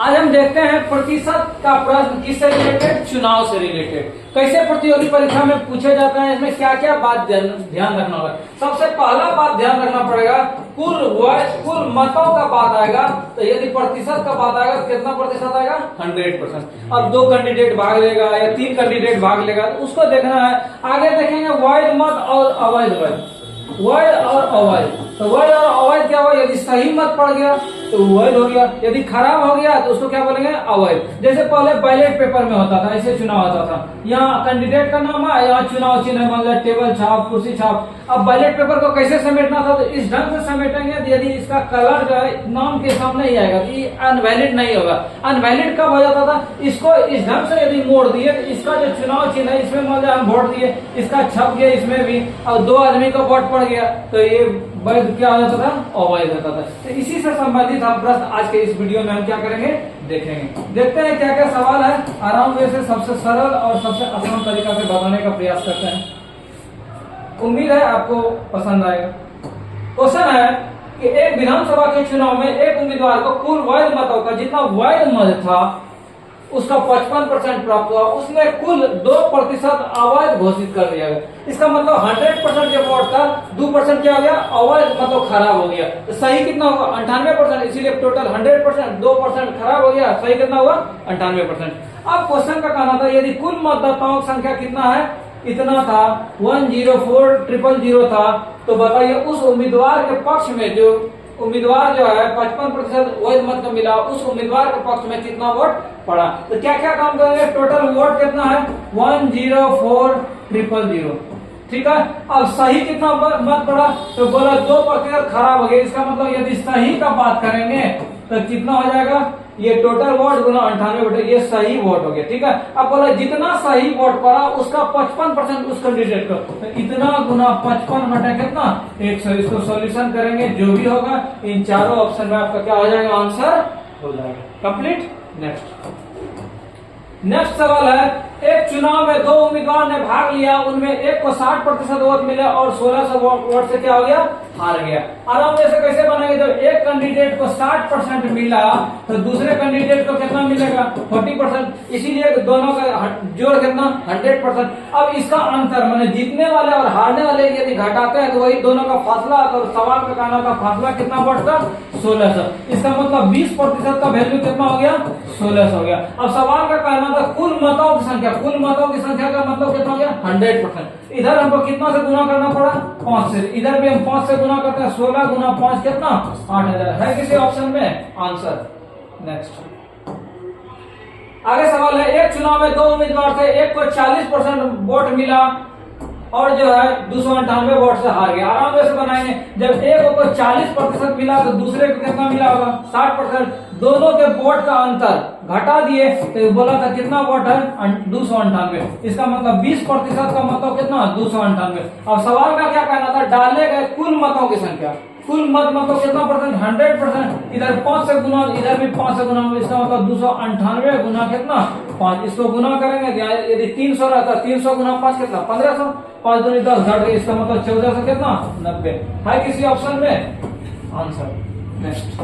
आज हम देखते हैं प्रतिशत का प्रश्न किससे रिलेटेड, चुनाव से रिलेटेड। कैसे प्रतियोगी परीक्षा में पूछे जाते हैं, इसमें क्या क्या बात ध्यान रखना होगा। सबसे पहला बात ध्यान रखना पड़ेगा, कुल मतों का बात आएगा। तो यदि प्रतिशत का बात आएगा तो कितना प्रतिशत आएगा, 100%। अब 2 कैंडिडेट भाग लेगा या 3 कैंडिडेट भाग लेगा तो उसको देखना है। आगे देखेंगे वैध मत और अवैध मत, वैध और अवैध। तो वैध और अवैध क्या हुआ, यदि सही मत पड़ गया तो वैध हो गया, यदि खराब हो गया तो उसको क्या बोलेंगे, अवैध। जैसे पहले बैलेट पेपर में होता था, ऐसे चुनाव होता था, यहाँ कैंडिडेट का नाम है, यहाँ चुनाव चिन्ह मतलब टेबल छाप, कुर्सी छाप। अब बैलेट पेपर को कैसे समेटना था, तो इस ढंग से समेटेंगे यदि इसका कलर जो है नाम के सामने ही आएगा तो ये अनवैलिड नहीं होगा। अनवैलिड कब हो जाता था, इसको इस ढंग से यदि मोड़ दिए तो इसका जो चुनाव चिन्ह है इसमें मान लिया हम वोट दिए, इसका छप गया इसमें भी, और 2 आदमी का वोट पड़ गया तो ये वैध क्या हो जाता था, अवैध होता था। तो इसी से संबंधित हम प्रश्न आज के इस वीडियो में हम क्या करेंगे, देखेंगे। देखते हैं क्या क्या सवाल है, आराम से सबसे सरल और सबसे आसान तरीका से बताने का प्रयास करते हैं। उम्मीद है आपको पसंद आएगा। क्वेश्चन है कि एक विधानसभा के चुनाव में एक उम्मीदवार को कुल वैध मतों का जितना वैध मत था उसका 55% प्राप्त हुआ, उसने कुल 2% अवैध घोषित कर दिया गया। इसका मतलब 100% जो वोट था 2% क्या हो गया, अवैध मतलब खराब हो गया। तो सही कितना होगा, 98%। इसीलिए टोटल 100%, 2% खराब हो गया, सही कितना हुआ, 98%। अब क्वेश्चन का कहना था यदि कुल मतदाताओं की संख्या कितना है, इतना था, 104000 था। तो बताइए उस उम्मीदवार के पक्ष में जो उम्मीदवार जो है 55% वैध मत को मिला, उस उम्मीदवार के पक्ष में कितना वोट पड़ा। तो क्या क्या काम करेंगे, टोटल वोट कितना है, 104000। ठीक है। अब सही कितना मत पड़ा, तो बोला 2% खराब हो गया। इसका मतलब यदि सही का बात करेंगे तो कितना हो जाएगा, ये टोटल वोट गुना 98, ये सही वोट हो गया। ठीक है। अब बोला जितना सही वोट पड़ा उसका 55% उस कैंडिडेट को, तो इतना गुना 55 बटा कितना, 100। इसको सॉल्यूशन करेंगे, जो भी होगा इन चारों ऑप्शन में आपका क्या हो जाएगा, आंसर हो जाएगा। कंप्लीट। नेक्स्ट सवाल है, एक चुनाव में 2 उम्मीदवार ने भाग लिया, उनमें एक को 60% वोट मिले और 1600 वोट से क्या हो गया, हार गया। आराम से कैसे बनाएंगे, जब एक कैंडिडेट को 60% मिला तो दूसरे कैंडिडेट को कितना मिलेगा, 40%। इसीलिए दोनों का जोड़ कितना, 100%। अब इसका अंतर माने जीतने वाले और हारने वाले यदि घटाते हैं तो वही दोनों का फासला, तो सवाल का कहना का फासला कितना वोट का, 1600। इसका मतलब 20% का वैल्यू कितना हो गया, 1600 हो गया। अब सवाल का कहना था कुल मतों की संख्या, कुल मतों की संख्या का मतलब कितना हो गया, 100%। इधर हमको कितना से गुना करना पड़ा, 5 से। इधर भी हम 5 से गुना करते हैं, 16 गुना 5 कितना, 8000 है किसी ऑप्शन में आंसर। नेक्स्ट आगे सवाल है, एक चुनाव में 2 उम्मीदवार थे, एक को 40% वोट मिला और जो है 298 वोट से हार गया। आराम से बनाएंगे, जब एक को 40% मिला तो दूसरे को कितना मिला होगा, 60%। दोनों के वोट का अंतर घटा दिए तो बोला था कितना वोट है, 298। इसका मतलब 20% का मतलब कितना, 298। अब सवाल का क्या कहना था, डाले गए कुल मतों की संख्या, कुल मत मतलब कितना परसेंट, 100%। इधर 5 से गुना, इधर भी 5 से गुना, इसका मतलब 298 गुना कितना, 5। इसको गुना करेंगे, यदि 300 रहता, 300 गुना 5 कितना, 1500। 5 दूनी 10 घट गई, इसका मतलब 1400 कितना, 90 है किसी ऑप्शन में आंसर। नेक्स्ट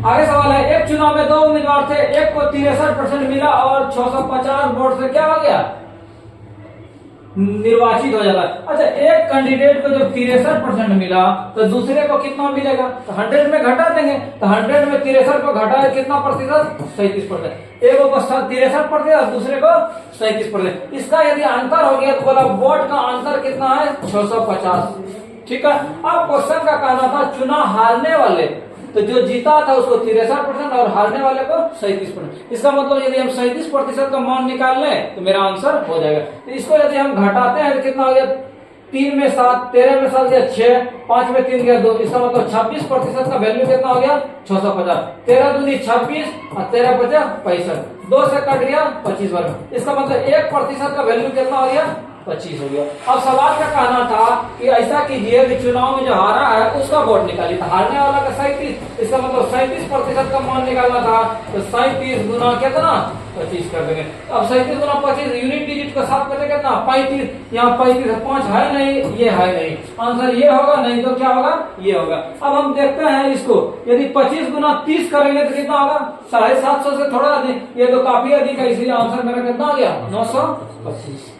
आगे सवाल है, एक चुनाव में 2 उम्मीदवार थे, एक को 63% मिला और 650 वोट से क्या हो गया, निर्वाचित हो जाता है। अच्छा, एक कैंडिडेट को जब 63% मिला तो दूसरे को कितना मिलेगा, तो 100 में घटा देंगे, तो 100 में 63 को घटा कितना प्रतिशत, 37%। एक को 63%, दूसरे को 37%। इसका यदि अंतर हो गया तो बोला वोट का अंतर कितना है, 650। ठीक है। अब क्वेश्चन का कहना था चुनाव हारने वाले, तो जो जीता था उसको 63% और हारने वाले को 37%। इसका मतलब यदि हम 37% का मान निकाल लें तो मेरा आंसर हो जाएगा। तो इसको यदि हम घटाते हैं तो कितना हो गया, 3 में 7, 13 में 7 गया 6, 5 में 3 गया 2। इसका मतलब 26% का वैल्यू कितना हो गया, 650। 13 दूनी 26 और 13 बचा 65, 2 से कट गया 25 वर्ग। इसका मतलब 1% का वैल्यू कितना हो गया, 25 हो गया। अब सवाल का कहना था कि ऐसा कीजिए कि चुनाव में जो हारा है उसका वोट निकालिए, तो हारने वाला का 37, इसका मतलब 37% का मान निकालना था, तो 37 गुना कितना 25 कर देंगे। अब 37 गुना 25 यूनिट डिजिट का साथ करते कितना 35, यहाँ 35 5 है नहीं, ये है नहीं, आंसर ये होगा, नहीं तो क्या होगा ये होगा। अब हम देखते हैं इसको, यदि 25 गुना 30 करेंगे तो कितना होगा 750 से थोड़ा अधिक, ये तो काफी अधिक है, इसलिए आंसर मेरा कितना आ गया 925।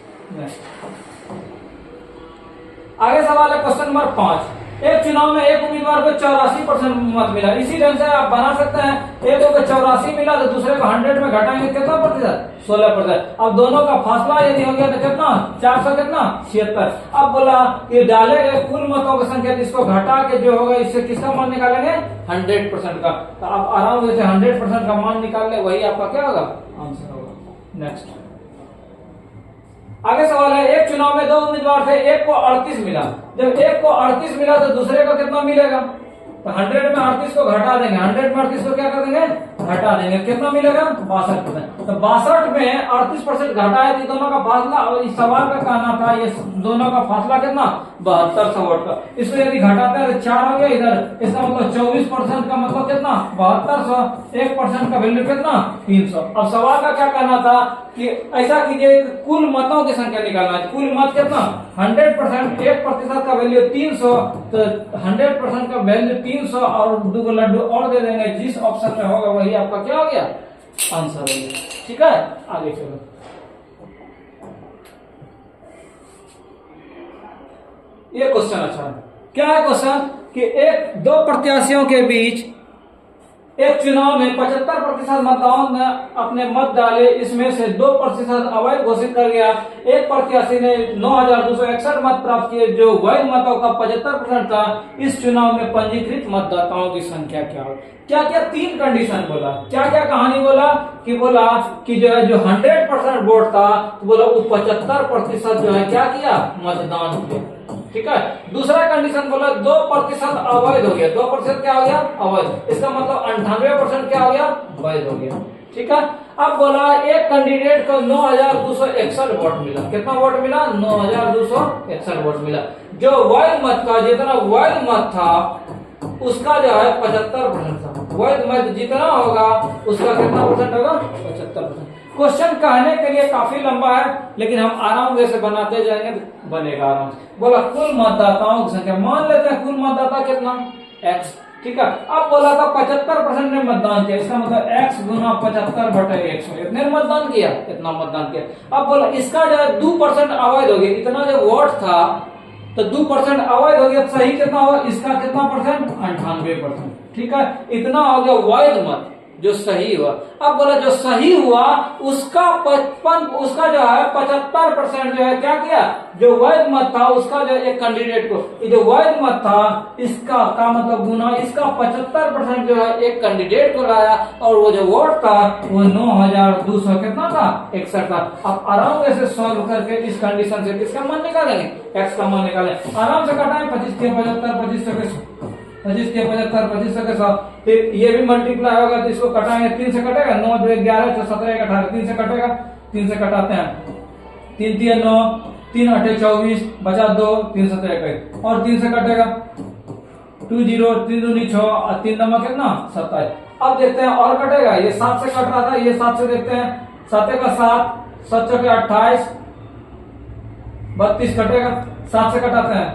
आगे सवाल है क्वेश्चन नंबर 5। एक चुनाव में एक उम्मीदवार को 84% मत मिला, इसी ढंग से आप बना सकते हैं, एक को 84 मिला तो दूसरे को 100 में घटाएंगे कितना प्रतिशत 16%। अब दोनों का फासला यदि हो गया तो कितना 400 कितना 76। अब बोला ये डाले गए कुल मतों की संख्या, इसको घटा के जो होगा इससे किसका मान निकालेंगे 100% का, तो आप आराम से 100% का मान निकाल ले, वही आपका क्या होगा आंसर होगा। नेक्स्ट आगे सवाल है, एक चुनाव में 2 उम्मीदवार थे, एक को 38 मिला, जब एक को 38 मिला तो दूसरे को कितना मिलेगा, तो 100 में 38 को घटा देंगे, 100 में 38 को क्या कर देंगे घटा देंगे, कितना मिलेगा 62%। तो 62 में 38% घटा है, तो दोनों का फासला, और इस सवाल का कहना था ये दोनों का फासला कितना 7200 वोट का, इसको यदि घटाते हैं तो 4 हो गया इधर, इसका मतलब 24% का मतलब कितना 7200, 1% का वैल्यू कितना 300। अब सवाल का क्या कहना था कि ऐसा कीजिए कुल मतों की संख्या निकालना है, कुल मत कितना 100%, 1% का वैल्यू 300, तो 100% का वैल्यू 300 और 2 लड्डू और दे देंगे, जिस ऑप्शन में होगा वही आपका क्या हो गया आंसर हो गया। ठीक है, आगे चलो। ये क्वेश्चन अच्छा है, क्या है क्वेश्चन कि एक 2 प्रत्याशियों के बीच एक चुनाव में 75% मतदाताओं ने अपने मत डाले, इसमें से 2% अवैध घोषित कर गया, एक प्रत्याशी ने 9261 मत प्राप्त किए, जो वैध मतों का 75% था। इस चुनाव में पंजीकृत मतदाताओं की संख्या क्या हो? क्या क्या 3 कंडीशन बोला, क्या क्या कहानी बोला कि जो है जो 100% वोट था, तो बोला वो 75% जो है क्या किया मतदान किया। ठीक है, दूसरा कंडीशन बोला 2% अवैध हो गया, 2% क्या हो गया अवैध, इसका मतलब 98% क्या हो गया वैध हो गया। ठीक है, अब बोला एक कैंडिडेट को 9261 वोट मिला, कितना वोट मिला 9261 वोट मिला, जो वैध मत का जितना वैध मत था उसका जो है 75% था, वैध मत जितना होगा उसका कितना परसेंट होगा 75%। क्वेश्चन कहने के लिए काफी लंबा है, लेकिन हम आराम से बनाते जाएंगे तो बनेगा आराम से। बोला कुल मतदाताओं की संख्या, मान लेते हैं कुल मतदाता कितना x, ठीक है। अब बोला था 75% ने मतदान किया, इसका मतलब x गुना 75/100, इतने मतदान किया, इतना मतदान किया। अब बोला इसका जो है 2% अवैध हो गया, इतना जो वोट था तो 2% अवैध हो गया, सही कितना होगा इसका कितना परसेंट 98%। ठीक है, इतना हो गया वैध मत जो सही हुआ। अब बोला जो सही हुआ उसका 75% जो है क्या किया, जो वैध मत था उसका जो एक कैंडिडेट को, ये जो वैध मत था इसका का मतलब गुना इसका 75% जो है एक कैंडिडेट को लाया, और वो जो वोट था वो 9200 कितना था 61 था। अब आराम से सॉल्व करके इस कंडीशन से किसका मान निकालेंगे, एक्स का मान निकालें, आराम से कटाएं 25 के 75, 25 के 25 के 75, 25 के 100, फिर ये भी मल्टीप्लाई होगा तो इसको कटाएंगे, 3 से कटेगा, 9 2 11 तो 17 1 18, 3 से कटेगा, 3 से कटाते हैं, 3 3 9, 3 8 24, बचा 2, 3 7 21, और 3 से कटेगा 2 0, 3 2 6 और 3 नंबर कितना 27। अब देखते हैं और कटेगा, ये 7 से कट रहा था, ये 7 से देखते हैं, 7 का 7, 7 के 28, 32 कटेगा, 7 से कटाते हैं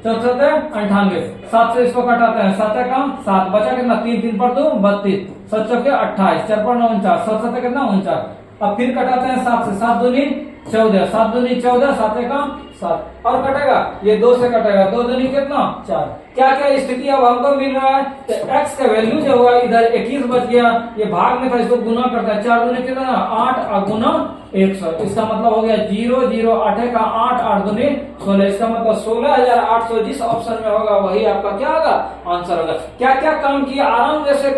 98, 7 से इसको कटाते हैं, 7 कम 7, बचा कितना 3 3 पर 2 32, 7 के 28, 4 पर 9 49, 7 7 कितना 49। अब फिर कटाते हैं 7 से, 7 दूनी 14, 7 दूनी 14, 7 कम 7, और कटेगा ये 2 से कटेगा, 2 दूनी कितना 4। क्या क्या स्थिति अब हमको मिल रहा है, तो x का वैल्यू जो हुआ इधर 21 बच गया, ये भाग में था इसको गुना करता है, 4 दूनी कितना 8 और गुना 100, इसका मतलब हो गया 0 0 8 का 8 8 दूनी 16, इसका मतलब 16800 जिस ऑप्शन में होगा वही आपका क्या होगा आंसर होगा। क्या क्या काम किया, आराम से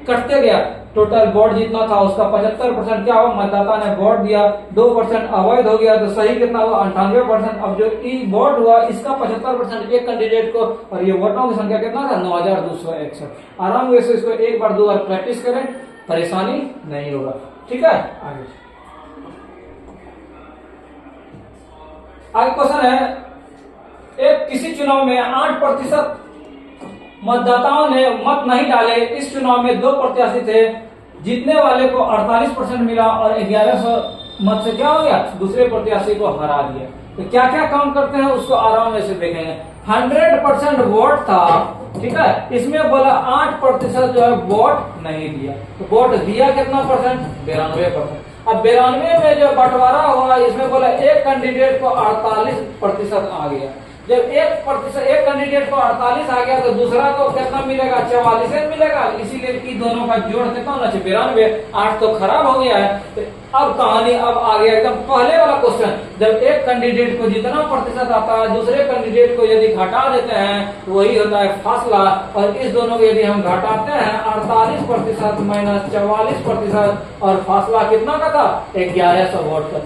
करते गया, टोटल वोट जितना था उसका 75% क्या हुआ मतदाता ने वोट दिया, 2% अवैध हो गया, तो सही कितना हुआ 98%। अब जो वोट हुआ इसका 75% एक कैंडिडेट को, और ये वोटों की संख्या कितना था 9261। आराम से इसको एक बार 2 बार प्रैक्टिस करें, परेशानी नहीं होगा। ठीक है, आगे आगे क्वेश्चन है, एक किसी चुनाव में 8% मतदाताओं ने मत नहीं डाले, इस चुनाव में 2 प्रत्याशी थे, जीतने वाले को 48% मिला और 1100 मत से क्या हो गया, दूसरे प्रत्याशी को हरा दिया। तो क्या क्या काम करते हैं उसको आराम से देखेंगे। 100% वोट था, ठीक है, इसमें बोला 8% जो है वोट नहीं दिया, तो वोट दिया कितना परसेंट, 92%। अब 92 में जो बंटवारा हुआ इसमें बोला एक कैंडिडेट को 48% आ गया। जब 1% एक कैंडिडेट को 48 आ गया तो दूसरा को कितना मिलेगा, 44 मिलेगा। इसीलिए कि दोनों का जोड़ कितना होना चाहिए, 92। 8 तो खराब हो गया है। तो अब कहानी अब आ गया एकदम पहले वाला क्वेश्चन, जब एक कैंडिडेट को जितना प्रतिशत आता है दूसरे कैंडिडेट को यदि घटा देते हैं तो वही होता है फासला। और इस दोनों को यदि हम घटाते हैं 48% माइनस 44% और फासला कितना का था, 1100 वोट का।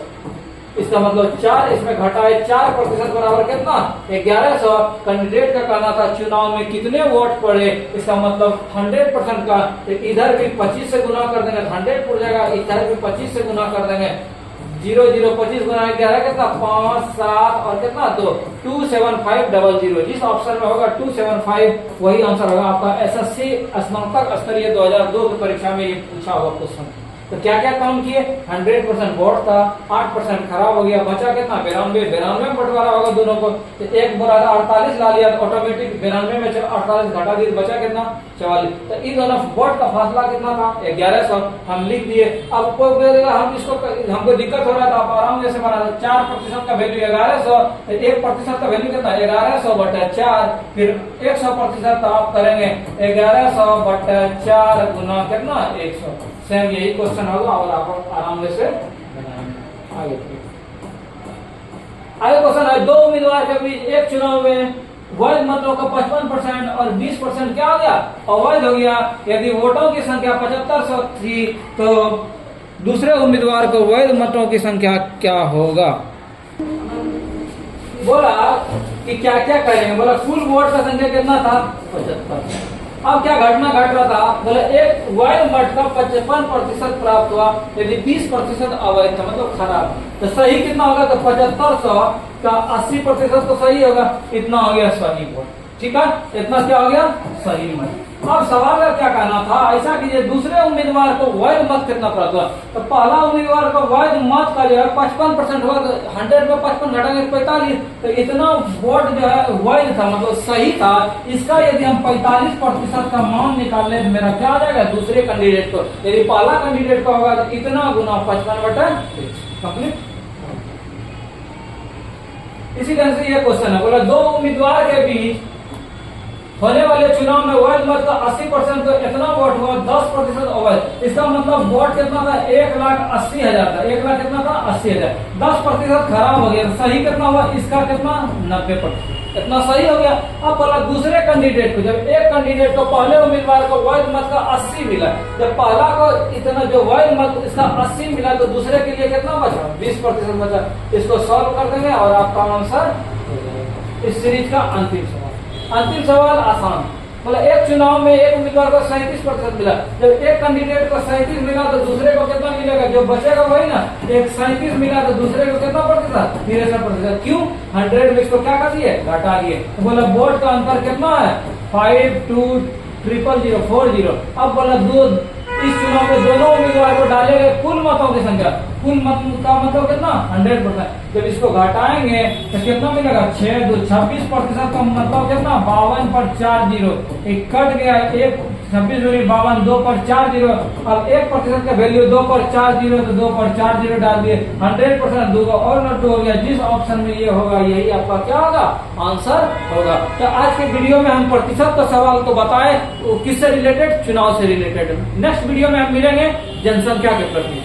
इसका मतलब 4 इसमें घटाए 4% बराबर कितना, 1100। कैंडिडेट का कहना था चुनाव में कितने वोट पड़े, इसका मतलब 100% का। तो इधर भी 25 से गुना कर देंगे 100 पड़ जाएगा, इधर भी 25 से गुना कर देंगे। 0 0 25 गुना 11 कितना, 5 7 और कितना 2, 27500। जिस ऑप्शन में होगा 275 वही आंसर होगा आपका। एसएससी स्नातक स्तरीय 2002 की परीक्षा में ये पूछा हुआ क्वेश्चन। तो क्या क्या काम किए, 100% वोट था, 8% खराब हो गया, बचा कितना, 92 में बंटवारा होगा दोनों को। तो एक बोला 48 ला लिया तो ऑटोमेटिक 92 में 48 घटा दिए, बचा कितना, 44। तो इन दोनों वोट का फासला कितना था, 1100। हम लिख दिए। अब कोई बोलेगा हम इसको, हमको दिक्कत हो रहा है तो आप आराम से बना, 4% का वैल्यू 1100, 1% का वैल्यू कितना, 1100/4। फिर 100% आप करेंगे 1100/4 गुना कितना, 100। सेम यही क्वेश्चन होगा और आप आराम से बनाएंगे। आगे क्वेश्चन है, 2 उम्मीदवार के बीच एक चुनाव में वैध मतों का 55% और 20% क्या हो गया, अवैध हो गया। यदि वोटों की संख्या 7500 थी तो दूसरे उम्मीदवार को वैध मतों की संख्या क्या होगा। बोला कि क्या क्या करेंगे, बोला कुल वोट का संख्या कितना था, 75। अब क्या घटना घट रहा था, बोले एक वैध मत का 55% प्राप्त हुआ, यदि 20% अवैध था मतलब खराब। तो सही कितना होगा, तो 7500 का 80% तो सही होगा, इतना हो गया सही वोट। ठीक है, इतना क्या हो गया, सही मत। अब सवाल का क्या कहना था, ऐसा कीजिए दूसरे उम्मीदवार को वैध मत कितना प्राप्त हुआ। तो पहला उम्मीदवार को वैध मत का जो है 55% हुआ, तो 100 में 55 घटाएंगे 45, तो इतना वोट जो है वैध था मतलब सही था। इसका यदि हम 45% का मान निकाल ले तो मेरा क्या आ जाएगा, दूसरे कैंडिडेट को। यदि पहला कैंडिडेट का होगा तो इतना गुना 55/1 कंप्लीट। इसी तरह से ये क्वेश्चन है, बोला 2 उम्मीदवार के बीच होने वाले चुनाव में वैध मत का 80%, तो इतना वोट हुआ, 10% अवैध। इसका मतलब वोट कितना था, 1,80,000 था। 1 लाख कितना था, 80,000। 10% खराब हो गया। सही कितना हुआ, इसका कितना, 90%। इतना सही हो गया। अब बोला दूसरे कैंडिडेट को, जब एक कैंडिडेट को पहले उम्मीदवार को वैध मत का 80 मिला, जब पहला को इतना जो वैध मत इसका 80 मिला तो दूसरे के लिए कितना बचा, 20% बचा। इसको सॉल्व कर देंगे और आपका आंसर इस सीरीज का अंतिम सवाल। अंतिम सवाल आसान, बोला एक चुनाव में एक उम्मीदवार को 37% मिला। जब एक कैंडिडेट को 37 मिला तो दूसरे को कितना मिलेगा, जो बचेगा वही ना। एक 37 मिला तो दूसरे को कितना प्रतिशत, 63%। क्यों, 100 में इसको क्या कर दिए, घटा दिए। तो बोला वोट का अंतर कितना है, 52,000,040। अब बोला इस चुनाव में दोनों उम्मीदवार को डाले गए कुल मतों की संख्या, कुल मत का मतलब कितना, 100%। जब इसको घटाएंगे तो कितना मिलेगा, 6 2 26% का मतलब कितना, 52/4 एक कट गया, 26 दूनी 52, 2/4। अब 1% का वैल्यू 2/4, तो 2/4 डाल दिए, 100%। 2 का और नट हो गया। जिस ऑप्शन में ये होगा यही आपका क्या होगा, आंसर होगा। तो आज के वीडियो में हम प्रतिशत का सवाल तो बताए, किससे रिलेटेड, चुनाव से रिलेटेड। नेक्स्ट वीडियो में हम मिलेंगे जनसंख्या के प्रति।